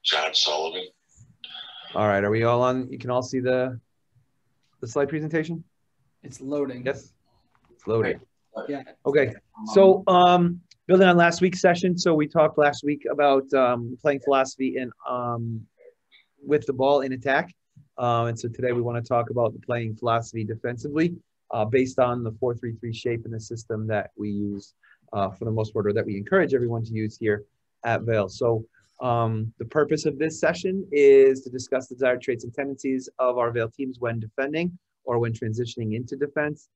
John Sullivan. All right, are we all on? You can all see the slide presentation? It's loading. Yes, it's loading. Yeah. Okay, so building on last week's session, so we talked last week about playing philosophy and with the ball in attack. And so today we want to talk about the playing philosophy defensively based on the 4-3-3 shape in the system that we use for the most part, or that we encourage everyone to use here at Vale. So the purpose of this session is to discuss the desired traits and tendencies of our Vale teams when defending or when transitioning into defense,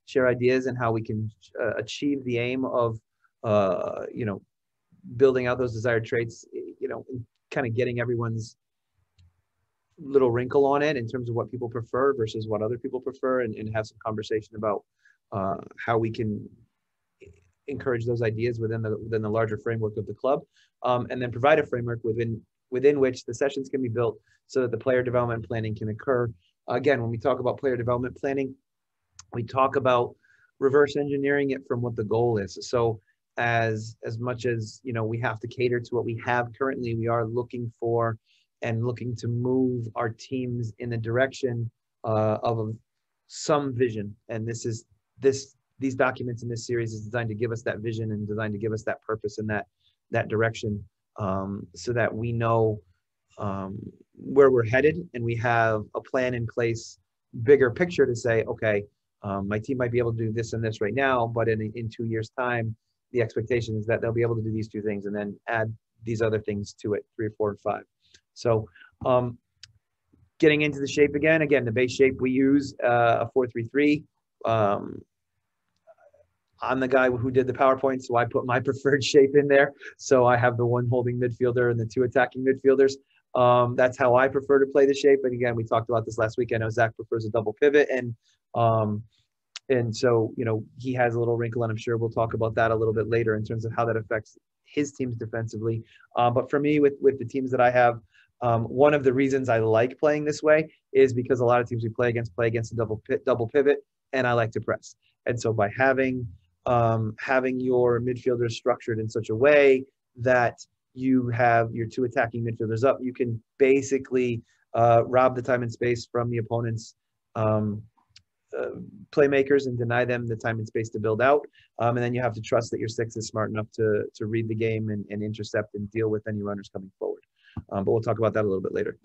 share ideas and how we can achieve the aim of, building out those desired traits, kind of getting everyone's little wrinkle on it in terms of what people prefer versus what other people prefer, and have some conversation about how we can encourage those ideas within the larger framework of the club, and then provide a framework within which the sessions can be built so that the player development planning can occur. Again, when we talk about player development planning, we talk about reverse engineering it from what the goal is. So as much as we have to cater to what we have currently, we are looking to move our teams in the direction of some vision. And these documents in this series is designed to give us that vision and designed to give us that purpose and that direction, so that we know where we're headed and we have a plan in place, bigger picture to say, okay, my team might be able to do this and this right now, but in 2 years' time, the expectation is that they'll be able to do these two things and then add these other things to it, 3, 4, and 5. So getting into the shape again, the base shape we use, a 4-3-3. I'm the guy who did the PowerPoint, so I put my preferred shape in there. So I have the one holding midfielder and the 2 attacking midfielders. That's how I prefer to play the shape. And again, we talked about this last week. I know Zach prefers a double pivot, and so he has a little wrinkle, and I'm sure we'll talk about that a little bit later in terms of how that affects his teams defensively. But for me, with the teams that I have, one of the reasons I like playing this way is because a lot of teams we play against a double pivot, and I like to press. And so by having your midfielders structured in such a way that you have your 2 attacking midfielders up, you can basically rob the time and space from the opponent's playmakers and deny them the time and space to build out. And then you have to trust that your 6 is smart enough to read the game and intercept and deal with any runners coming forward. But we'll talk about that a little bit later.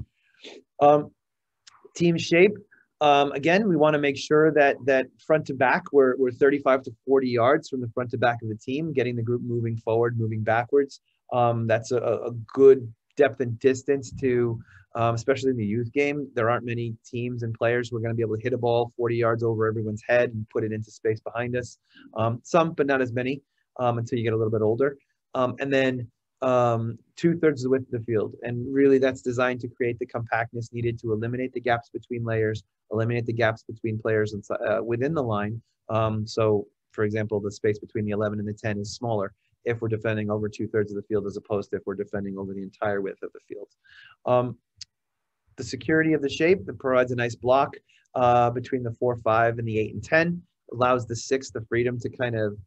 Team shape. Again, we want to make sure that front to back, we're 35 to 40 yards from the front to back of the team, getting the group moving forward, moving backwards. That's a good depth and distance to, especially in the youth game. There aren't many teams and players who are going to be able to hit a ball 40 yards over everyone's head and put it into space behind us. Some, but not as many until you get a little bit older. And then 2/3 of the width of the field. And really that's designed to create the compactness needed to eliminate the gaps between layers, eliminate the gaps between players within the line. So for example, the space between the 11 and the 10 is smaller if we're defending over 2/3 of the field, as opposed to if we're defending over the entire width of the field. The security of the shape that provides a nice block between the 4, 5, and the 8 and 10, allows the 6 the freedom to kind of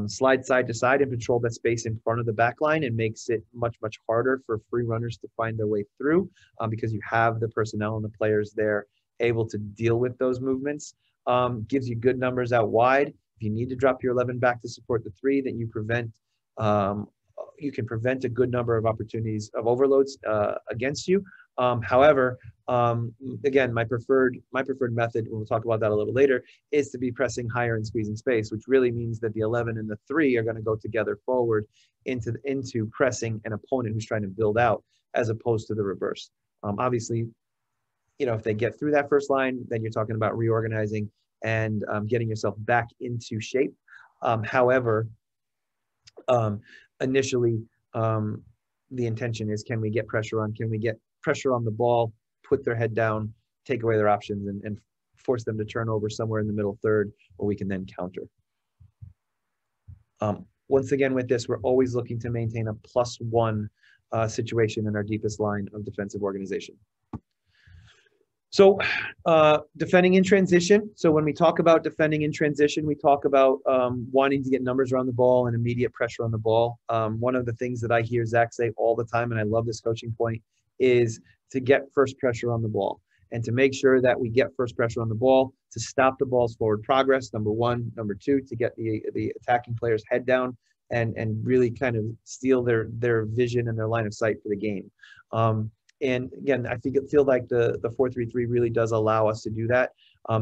slide side to side and patrol that space in front of the back line, and makes it much, much harder for free runners to find their way through because you have the personnel and the players there able to deal with those movements. Gives you good numbers out wide. If you need to drop your 11 back to support the 3, then you can prevent a good number of opportunities of overloads against you. However, again, my preferred method, we'll talk about that a little later, is to be pressing higher and squeezing space, which really means that the 11 and the 3 are going to go together forward into pressing an opponent who's trying to build out, as opposed to the reverse. Obviously, if they get through that first line, then you're talking about reorganizing and getting yourself back into shape. However, initially, the intention is, can we get pressure on the ball, put their head down, take away their options, and force them to turn over somewhere in the middle third, where we can then counter. Once again, with this, we're always looking to maintain a +1 situation in our deepest line of defensive organization. So defending in transition. So when we talk about defending in transition, we talk about wanting to get numbers around the ball and immediate pressure on the ball. One of the things that I hear Zach say all the time, and I love this coaching point, is to get first pressure on the ball and to make sure that we get first pressure on the ball to stop the ball's forward progress, number one. Number two, to get the attacking player's head down and really kind of steal their vision and their line of sight for the game. And again, I think it feels like the 4-3-3 really does allow us to do that.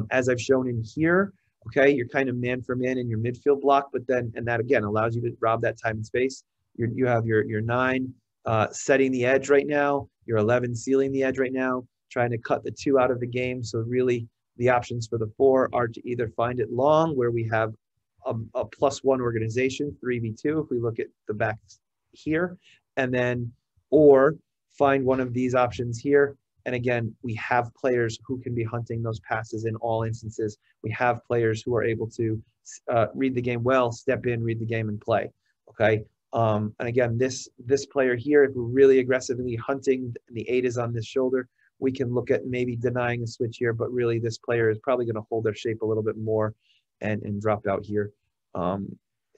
As I've shown in here, okay, you're kind of man for man in your midfield block, but then, and that again allows you to rob that time and space. You have your 9 setting the edge right now, your 11 sealing the edge right now, trying to cut the 2 out of the game. So really the options for the 4 are to either find it long where we have a +1 organization, 3v2, if we look at the back here, and then, or find one of these options here. And again, we have players who can be hunting those passes in all instances. We have players who are able to read the game well, step in, read the game, and play. Okay. And again, this player here, if we're really aggressively hunting, and the 8 is on this shoulder, we can look at maybe denying a switch here, but really this player is probably going to hold their shape a little bit more and drop out here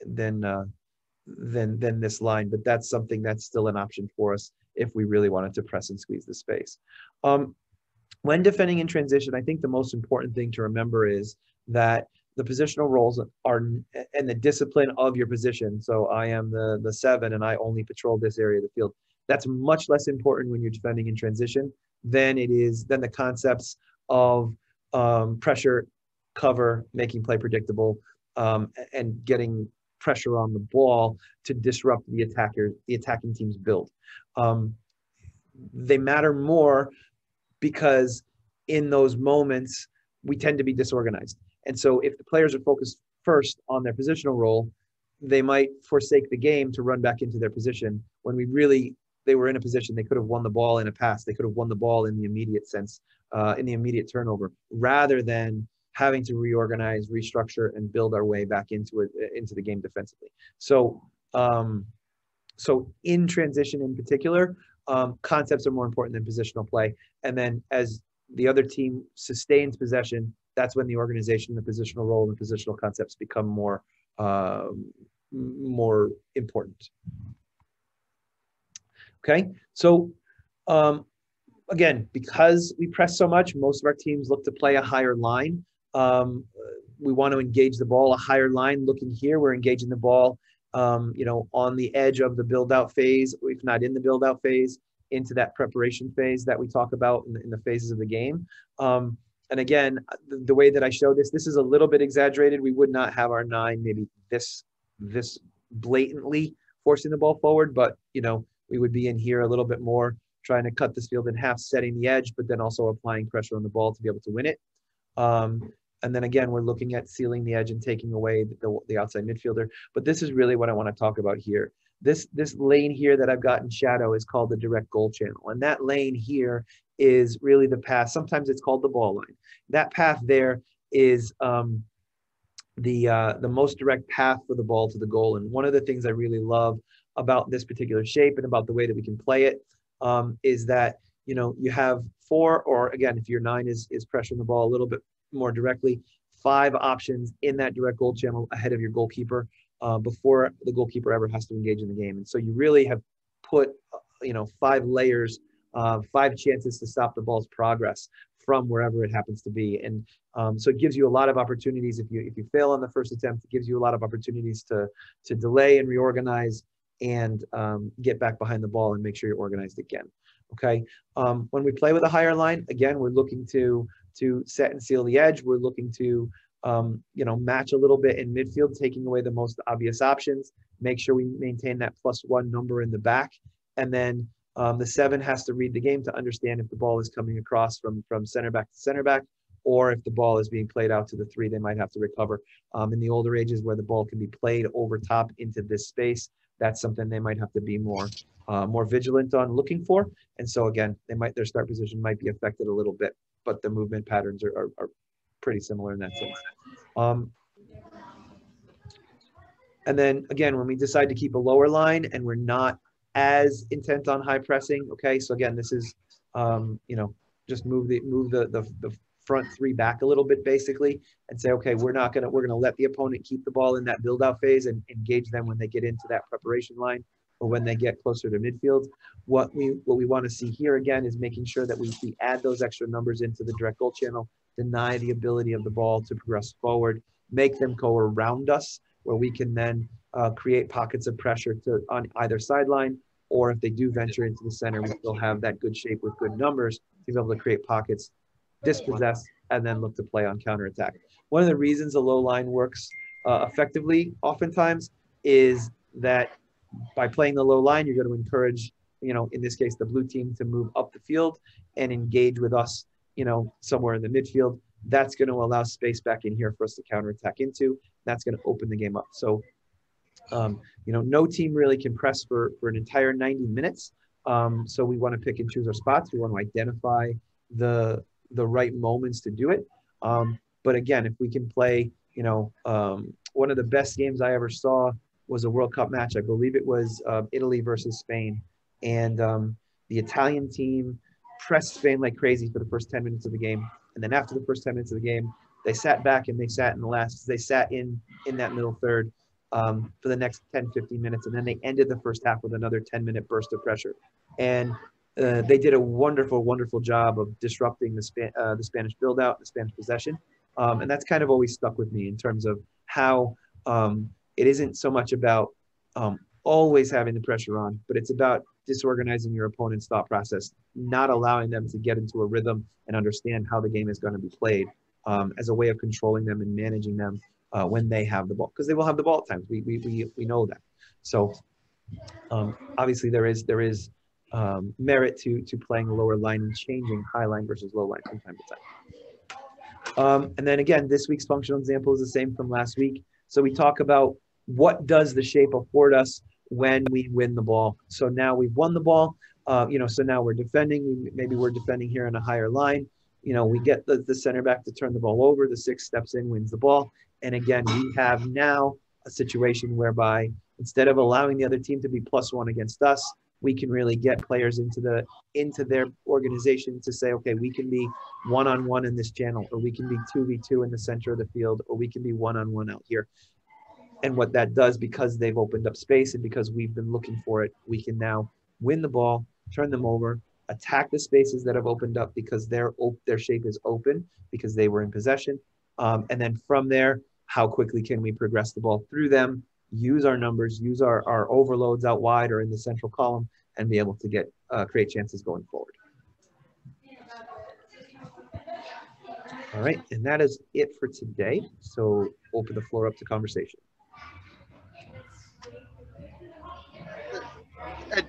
than this line. But that's something that's still an option for us if we really wanted to press and squeeze the space. When defending in transition, I think the most important thing to remember is that the positional roles are, and the discipline of your position. So I am the 7 and I only patrol this area of the field. That's much less important when you're defending in transition than the concepts of pressure, cover, making play predictable, and getting pressure on the ball to disrupt the attacking team's build. They matter more because in those moments we tend to be disorganized. And so if the players are focused first on their positional role, they might forsake the game to run back into their position when they were in a position they could have won the ball in a pass. They could have won the ball in the immediate sense, in the immediate turnover, rather than having to reorganize, restructure, and build our way back into the game defensively. So, so in transition in particular, concepts are more important than positional play. And then as the other team sustains possession, that's when the organization, the positional role, and the positional concepts become more important. Okay, so again, because we press so much, most of our teams look to play a higher line. We want to engage the ball a higher line. Looking here, we're engaging the ball, on the edge of the build-out phase, if not in the build-out phase, into that preparation phase that we talk about in the phases of the game. And again, the way that I show this is a little bit exaggerated. We would not have our 9 maybe this blatantly forcing the ball forward, but we would be in here a little bit more, trying to cut this field in half, setting the edge, but then also applying pressure on the ball to be able to win it. And then again, we're looking at sealing the edge and taking away the outside midfielder. But this is really what I want to talk about here. This lane here that I've got in shadow is called the direct goal channel. And that lane here is really the path. Sometimes it's called the ball line. That path there is the most direct path for the ball to the goal. And one of the things I really love about this particular shape and about the way that we can play it is that, you have 4, or again, if your 9 is pressuring the ball a little bit more directly, 5 options in that direct goal channel ahead of your goalkeeper before the goalkeeper ever has to engage in the game. And so you really have put, 5 layers, 5 chances to stop the ball's progress from wherever it happens to be. And so it gives you a lot of opportunities. If you fail on the first attempt, it gives you a lot of opportunities to delay and reorganize and get back behind the ball and make sure you're organized again. Okay. When we play with a higher line, again, we're looking to set and seal the edge. We're looking to, match a little bit in midfield, taking away the most obvious options, make sure we maintain that +1 number in the back. And then the 7 has to read the game to understand if the ball is coming across from center back to center back, or if the ball is being played out to the 3, they might have to recover. In the older ages where the ball can be played over top into this space, that's something they might have to be more vigilant on looking for. And so again, their start position might be affected a little bit, but the movement patterns are pretty similar in that sense. And then again, when we decide to keep a lower line and we're not as intent on high pressing, okay, so again, this is, just move the front three back a little bit basically, and say, okay, we're gonna let the opponent keep the ball in that build out phase and engage them when they get into that preparation line or when they get closer to midfield. What we want to see here again is making sure that we add those extra numbers into the direct goal channel, deny the ability of the ball to progress forward, make them go around us where we can then create pockets of pressure on either sideline, or if they do venture into the center, we still have that good shape with good numbers to be able to create pockets, dispossess, and then look to play on counterattack. One of the reasons a low line works effectively oftentimes is that by playing the low line, you're going to encourage, in this case, the blue team to move up the field and engage with us, somewhere in the midfield. That's going to allow space back in here for us to counterattack into. That's going to open the game up. So, no team really can press for an entire 90 minutes. So we want to pick and choose our spots. We want to identify the right moments to do it. But again, if we can play, one of the best games I ever saw was a World Cup match. I believe it was Italy versus Spain. And the Italian team pressed Spain like crazy for the first 10 minutes of the game. And then after the first 10 minutes of the game, they sat back and they sat in that middle third for the next 10, 15 minutes. And then they ended the first half with another 10-minute burst of pressure. And they did a wonderful, wonderful job of disrupting the Spanish build-out, the Spanish possession. And that's kind of always stuck with me in terms of how it isn't so much about always having the pressure on, but it's about disorganizing your opponent's thought process, not allowing them to get into a rhythm and understand how the game is going to be played as a way of controlling them and managing them when they have the ball, because they will have the ball at times. We know that. So obviously there is merit to playing a lower line and changing high line versus low line from time to time. And then again, this week's functional example is the same from last week. So we talk about what does the shape afford us when we win the ball. So now we've won the ball. So now we're defending. Maybe we're defending here on a higher line. We get the center back to turn the ball over. The 6 steps in, wins the ball. And again, we have now a situation whereby instead of allowing the other team to be +1 against us, we can really get players into their organization to say, okay, we can be 1-on-1 in this channel, or we can be 2v2 in the center of the field, or we can be 1-on-1 out here. And what that does, because they've opened up space and because we've been looking for it, we can now win the ball, turn them over, attack the spaces that have opened up because their shape is open because they were in possession. And then from there, how quickly can we progress the ball through them, use our numbers, use our overloads out wide or in the central column, and be able to create chances going forward. All right, and that is it for today. So open the floor up to conversation.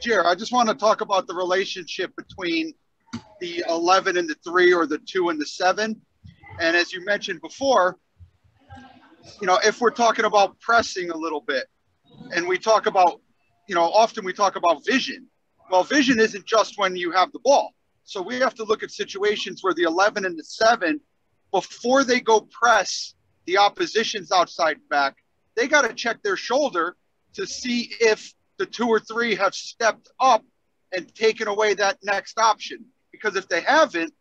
Jer, I just want to talk about the relationship between the 11 and the 3, or the 2 and the 7. And as you mentioned before, if we're talking about pressing a little bit, and we talk about, often we talk about vision. Well, vision isn't just when you have the ball. So we have to look at situations where the 11 and the 7, before they go press the opposition's outside back, they got to check their shoulder to see if the 2 or 3 have stepped up and taken away that next option. Because if they haven't,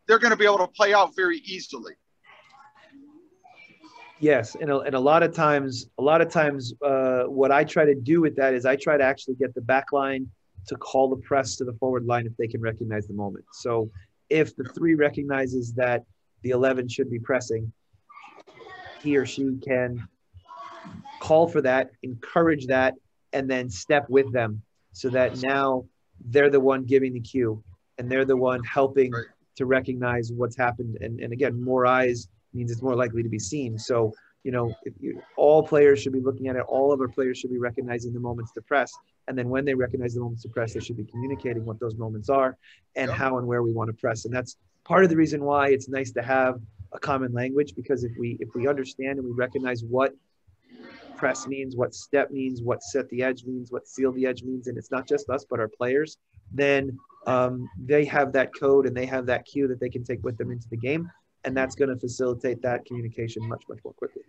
they're going to be able to play out very easily. Yes, and a lot of times, what I try to do with that is I try to actually get the back line to call the press to the forward line if they can recognize the moment. So if the 3 recognizes that the 11 should be pressing, he or she can call for that, encourage that, and then step with them so that now they're the one giving the cue and they're the one helping to recognize what's happened. And again, more eyes means it's more likely to be seen. So, all players should be looking at it. All of our players should be recognizing the moments to press. And then when they recognize the moments to press, they should be communicating what those moments are and how and where we want to press. And that's part of the reason why it's nice to have a common language, because if we understand and we recognize what press means, what step means, what set the edge means, what seal the edge means, and it's not just us, but our players, then they have that code and they have that cue that they can take with them into the game. And that's going to facilitate that communication much, much more quickly.